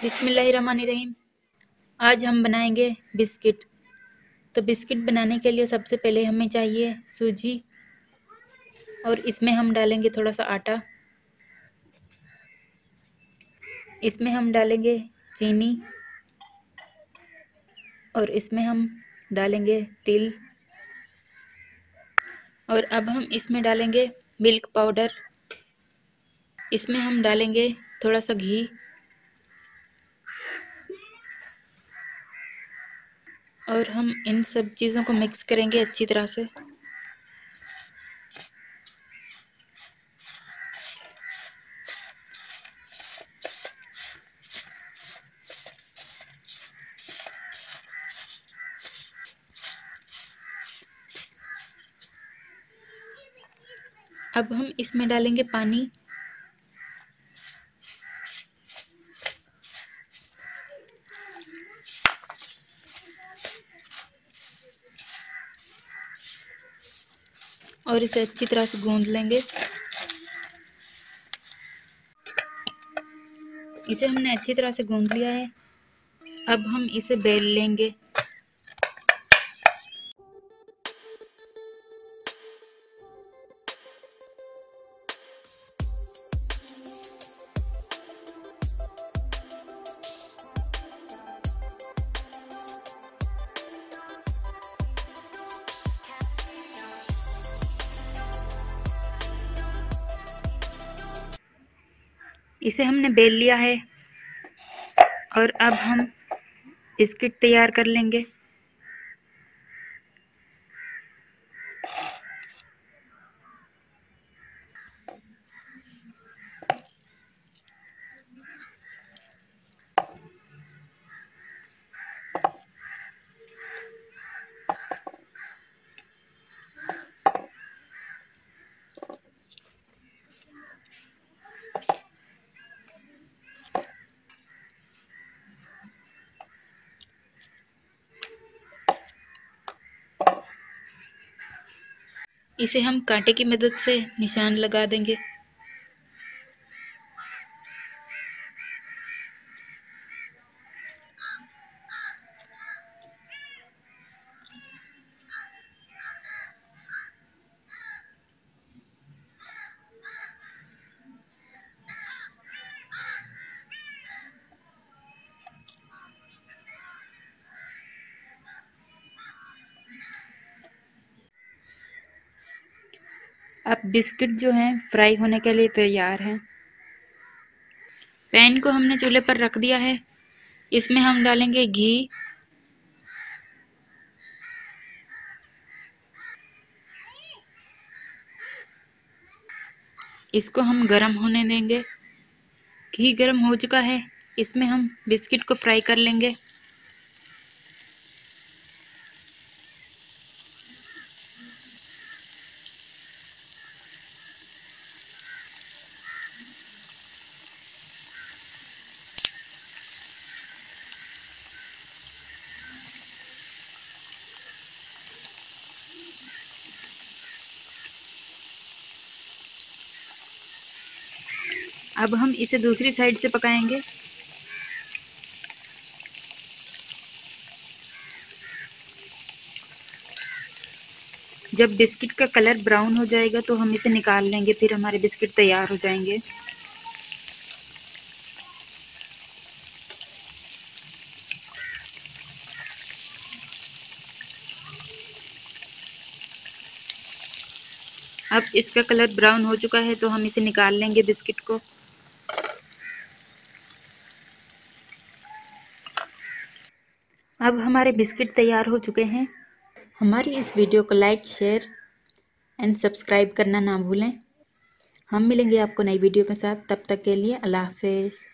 बिस्मिल्लाहिर्रहमानिर्रहीम। आज हम बनाएंगे बिस्किट। तो बिस्किट बनाने के लिए सबसे पहले हमें चाहिए सूजी, और इसमें हम डालेंगे थोड़ा सा आटा। इसमें हम डालेंगे चीनी, और इसमें हम डालेंगे तिल, और अब हम इसमें डालेंगे मिल्क पाउडर। इसमें हम डालेंगे थोड़ा सा घी, और हम इन सब चीज़ों को मिक्स करेंगे अच्छी तरह से। अब हम इसमें डालेंगे पानी, और इसे अच्छी तरह से गूंद लेंगे। इसे हमने अच्छी तरह से गूंद लिया है। अब हम इसे बेल लेंगे। इसे हमने बेल लिया है, और अब हम बिस्किट तैयार कर लेंगे। इसे हम कांटे की मदद से निशान लगा देंगे। अब बिस्किट जो हैं फ्राई होने के लिए तैयार हैं। पैन को हमने चूल्हे पर रख दिया है। इसमें हम डालेंगे घी, इसको हम गरम होने देंगे। घी गरम हो चुका है। इसमें हम बिस्किट को फ्राई कर लेंगे। अब हम इसे दूसरी साइड से पकाएंगे। जब बिस्किट का कलर ब्राउन हो जाएगा तो हम इसे निकाल लेंगे, फिर हमारे बिस्किट तैयार हो जाएंगे। अब इसका कलर ब्राउन हो चुका है तो हम इसे निकाल लेंगे बिस्किट को। अब हमारे बिस्किट तैयार हो चुके हैं। हमारी इस वीडियो को लाइक, शेयर एंड सब्सक्राइब करना ना भूलें। हम मिलेंगे आपको नई वीडियो के साथ। तब तक के लिए अल्लाह हाफिज़।